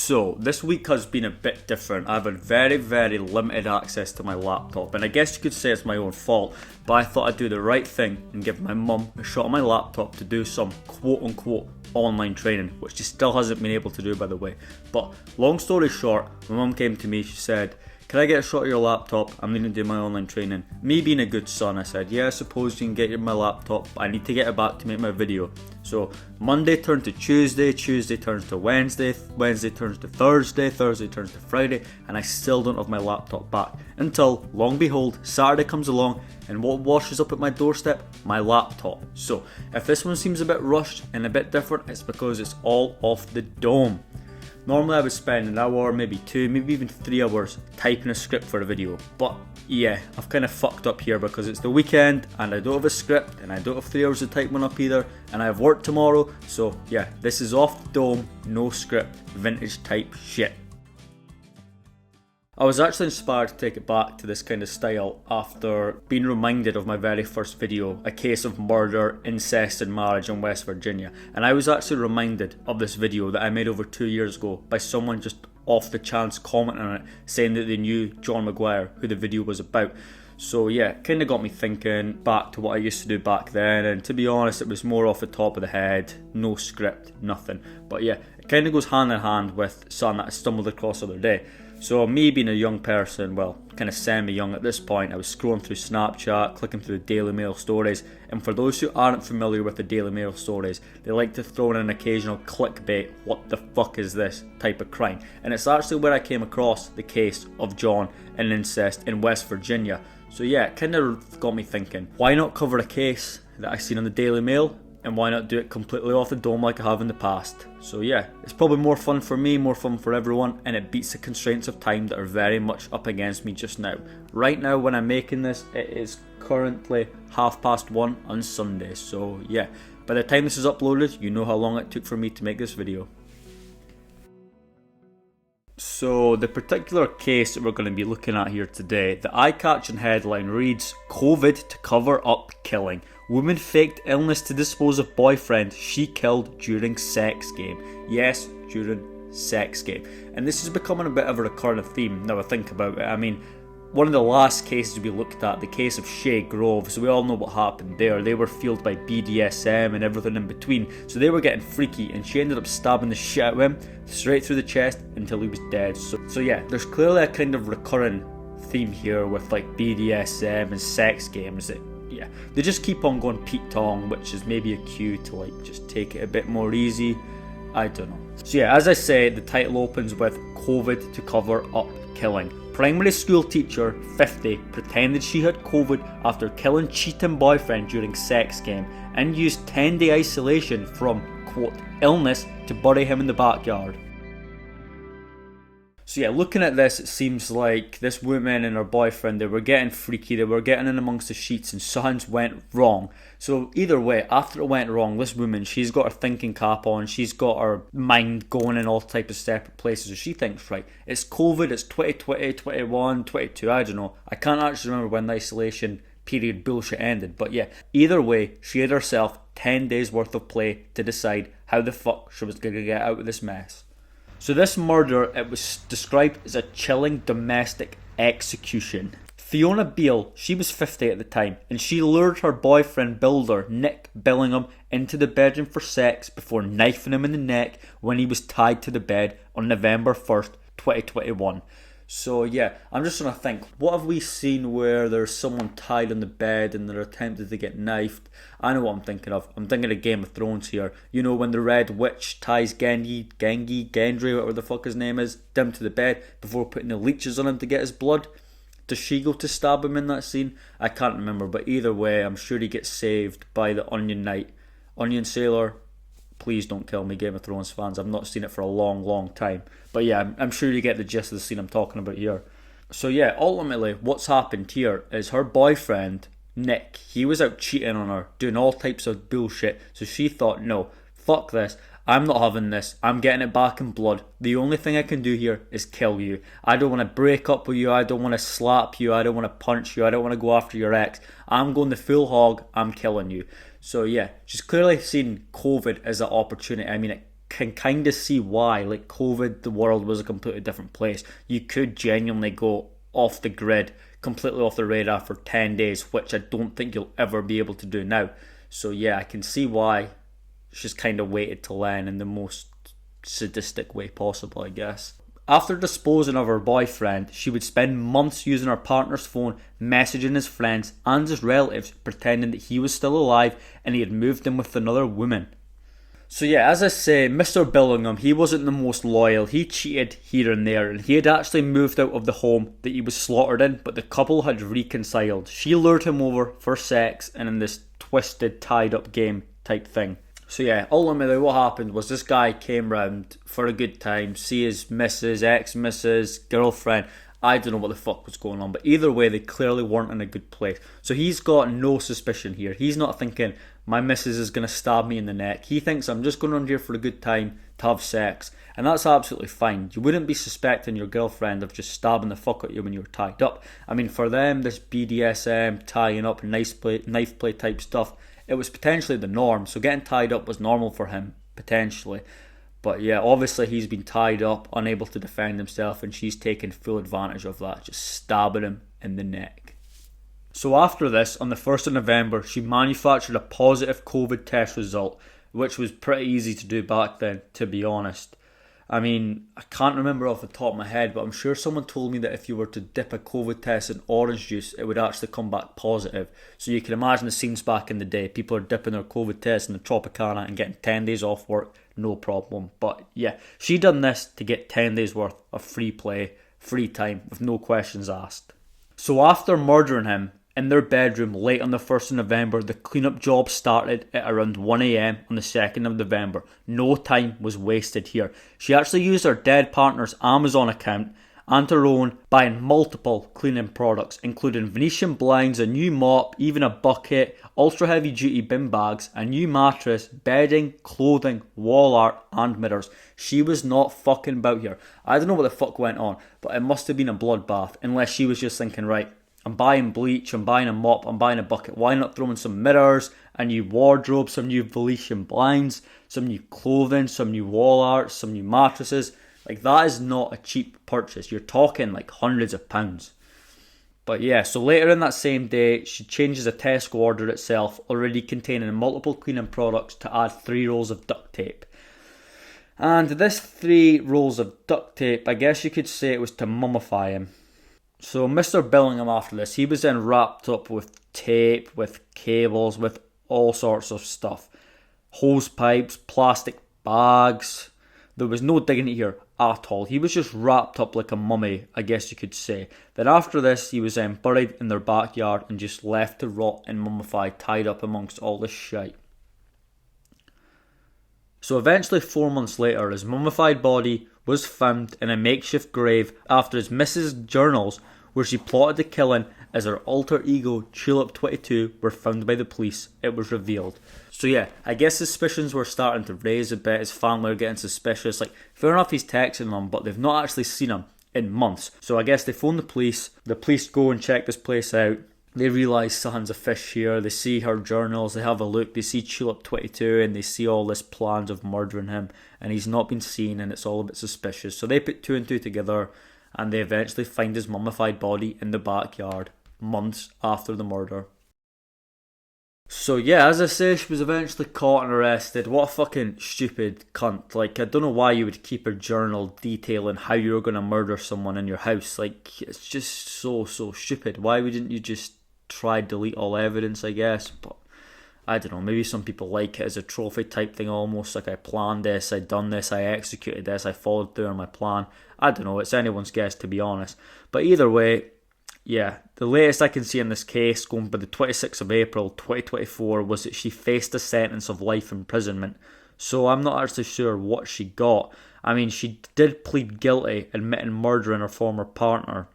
So, this week has been a bit different. I've had very, very limited access to my laptop, and I guess you could say it's my own fault, but I thought I'd do the right thing and give my mum a shot on my laptop to do some quote-unquote online training, which she still hasn't been able to do, by the way. But long story short, my mum came to me, she said, "Can I get a shot of your laptop? I'm going to do my online training." Me being a good son, I said, "Yeah, I suppose you can get my laptop, but I need to get it back to make my video." So Monday turned to Tuesday, Tuesday turns to Wednesday, Wednesday turns to Thursday, Thursday turns to Friday, and I still don't have my laptop back. Until, long behold, Saturday comes along, and what washes up at my doorstep? My laptop. So if this one seems a bit rushed and a bit different, it's because it's all off the dome. Normally I would spend an hour, maybe 2, maybe even 3 hours typing a script for a video. But yeah, I've kind of fucked up here because it's the weekend and I don't have a script and I don't have 3 hours to type one up either, and I have work tomorrow. So yeah, this is off the dome, no script, vintage type shit. I was actually inspired to take it back to this kind of style after being reminded of my very first video, a case of murder, incest and marriage in West Virginia. And I was actually reminded of this video that I made over 2 years ago by someone just off the chance commenting on it, saying that they knew John Maguire, who the video was about. So yeah, it kind of got me thinking back to what I used to do back then, and to be honest, it was more off the top of the head, no script, nothing. But yeah, it kind of goes hand in hand with something that I stumbled across the other day. So me being a young person, well, kind of semi-young at this point, I was scrolling through Snapchat, clicking through the Daily Mail stories, and for those who aren't familiar with the Daily Mail stories, they like to throw in an occasional clickbait, "what the fuck is this" type of crime. And it's actually where I came across the case of John and incest in West Virginia. So yeah, it kind of got me thinking, why not cover a case that I seen on the Daily Mail? And why not do it completely off the dome like I have in the past? So yeah, it's probably more fun for me, more fun for everyone, and it beats the constraints of time that are very much up against me just now. Right now when I'm making this, it is currently 1:30 on Sunday, so yeah, by the time this is uploaded, you know how long it took for me to make this video. So the particular case that we're going to be looking at here today, the eye-catching headline reads, "COVID to cover up killing. Woman faked illness to dispose of boyfriend she killed during sex game." Yes, during sex game. And this is becoming a bit of a recurring theme now I think about it. I mean, one of the last cases we looked at, the case of Shay Grove, so we all know what happened there. They were fueled by BDSM and everything in between, so they were getting freaky, and she ended up stabbing the shit out of him straight through the chest until he was dead. So yeah, there's clearly a kind of recurring theme here with like BDSM and sex games that, yeah, they just keep on going Pete Tong, which is maybe a cue to like just take it a bit more easy. I don't know. So yeah, as I say, the title opens with "COVID to cover up killing." Primary school teacher, 50, pretended she had COVID after killing cheating boyfriend during sex game and used 10-day isolation from, quote, illness to bury him in the backyard. So yeah, looking at this, it seems like this woman and her boyfriend, they were getting freaky, they were getting in amongst the sheets and something went wrong. So either way, after it went wrong, this woman, she's got her thinking cap on, she's got her mind going in all types of separate places. So she thinks, right, it's COVID, it's 2020, 21, 22, I don't know. I can't actually remember when the isolation period bullshit ended, but yeah, either way, she had herself 10 days worth of play to decide how the fuck she was going to get out of this mess. So this murder, it was described as a chilling domestic execution. Fiona Beale, she was 50 at the time, and she lured her boyfriend builder, Nick Billingham, into the bedroom for sex before knifing him in the neck when he was tied to the bed on November 1st, 2021. So yeah, I'm just trying to think, what have we seen where there's someone tied on the bed and they're attempted to get knifed? I know what I'm thinking of. I'm thinking of Game of Thrones here. You know, when the Red Witch ties Gendry, whatever the fuck his name is, down to the bed before putting the leeches on him to get his blood? Does she go to stab him in that scene? I can't remember, but either way, I'm sure he gets saved by the Onion Knight. Onion Sailor, please don't kill me, Game of Thrones fans. I've not seen it for a long, long time. But yeah, I'm sure you get the gist of the scene I'm talking about here. So yeah, ultimately, what's happened here is her boyfriend, Nick, he was out cheating on her, doing all types of bullshit. So she thought, no, fuck this. I'm not having this. I'm getting it back in blood. The only thing I can do here is kill you. I don't want to break up with you. I don't want to slap you. I don't want to punch you. I don't want to go after your ex. I'm going the full hog. I'm killing you. So yeah, she's clearly seen COVID as an opportunity. I mean, it can kind of see why. Like COVID, the world was a completely different place. You could genuinely go off the grid, completely off the radar for 10 days, which I don't think you'll ever be able to do now. So yeah, I can see why she's kind of waited till then in the most sadistic way possible, I guess. After disposing of her boyfriend, she would spend months using her partner's phone, messaging his friends and his relatives, pretending that he was still alive and he had moved in with another woman. So yeah, as I say, Mr. Billingham, he wasn't the most loyal. He cheated here and there, and he had actually moved out of the home that he was slaughtered in, but the couple had reconciled. She lured him over for sex and in this twisted, tied up game type thing. So yeah, ultimately what happened was this guy came round for a good time, see his missus, ex-missus, girlfriend. I don't know what the fuck was going on, but either way, they clearly weren't in a good place. So he's got no suspicion here. He's not thinking, my missus is going to stab me in the neck. He thinks, I'm just going around here for a good time to have sex. And that's absolutely fine. You wouldn't be suspecting your girlfriend of just stabbing the fuck out of you when you were tied up. I mean, for them, this BDSM, tying up, knife play type stuff, it was potentially the norm. So getting tied up was normal for him, potentially. But yeah, obviously he's been tied up, unable to defend himself, and she's taken full advantage of that, just stabbing him in the neck. So after this, on the 1st of November, she manufactured a positive COVID test result, which was pretty easy to do back then, to be honest. I mean, I can't remember off the top of my head, but I'm sure someone told me that if you were to dip a COVID test in orange juice, it would actually come back positive. So you can imagine the scenes back in the day. People are dipping their COVID test in the Tropicana and getting 10 days off work, no problem. But yeah, she done this to get 10 days worth of free play, free time, with no questions asked. So after murdering him in their bedroom late on the 1st of November, the cleanup job started at around 1 a.m. on the 2nd of November. No time was wasted here. She actually used her dead partner's Amazon account and her own, buying multiple cleaning products, including Venetian blinds, a new mop, even a bucket, ultra heavy duty bin bags, a new mattress, bedding, clothing, wall art and mirrors. She was not fucking about here. I don't know what the fuck went on, but it must have been a bloodbath, unless she was just thinking, right, I'm buying bleach, I'm buying a mop, I'm buying a bucket. Why not throw in some mirrors, a new wardrobe, some new Venetian blinds, some new clothing, some new wall art, some new mattresses? Like, that is not a cheap purchase. You're talking like hundreds of pounds. But yeah, so later in that same day, she changes a Tesco order itself, already containing multiple cleaning products, to add 3 rolls of duct tape. And this 3 rolls of duct tape, I guess you could say it was to mummify him. So Mr. Billingham, after this, he was then wrapped up with tape, with cables, with all sorts of stuff. Hose pipes, plastic bags. There was no dignity here at all. He was just wrapped up like a mummy, I guess you could say. Then after this, he was then buried in their backyard and just left to rot and mummified, tied up amongst all this shite. So eventually 4 months later, his mummified body was found in a makeshift grave after his missus' journals, where she plotted the killing as her alter ego Tulip22 were found by the police. It was revealed. So yeah, I guess suspicions were starting to raise a bit. His family were getting suspicious. Like, fair enough, he's texting them, but they've not actually seen him in months. So I guess they phone the police. The police go and check this place out. They realise something's a fish here. They see her journals, they have a look, they see Tulip22, and they see all this plans of murdering him, and he's not been seen, and it's all a bit suspicious. So they put 2 and 2 together, and they eventually find his mummified body in the backyard, months after the murder. So yeah, as I say, she was eventually caught and arrested. What a fucking stupid cunt. Like, I don't know why you would keep a journal detailing how you were going to murder someone in your house. Like, it's just so stupid. Why wouldn't you just try delete all evidence, I guess? But I don't know, maybe some people like it as a trophy type thing almost, like I planned this, I done this, I executed this, I followed through on my plan. I don't know, it's anyone's guess to be honest. But either way, yeah, the latest I can see in this case, going by the 26th of April 2024, was that she faced a sentence of life imprisonment. So I'm not actually sure what she got. I mean, she did plead guilty, admitting murdering her former partner.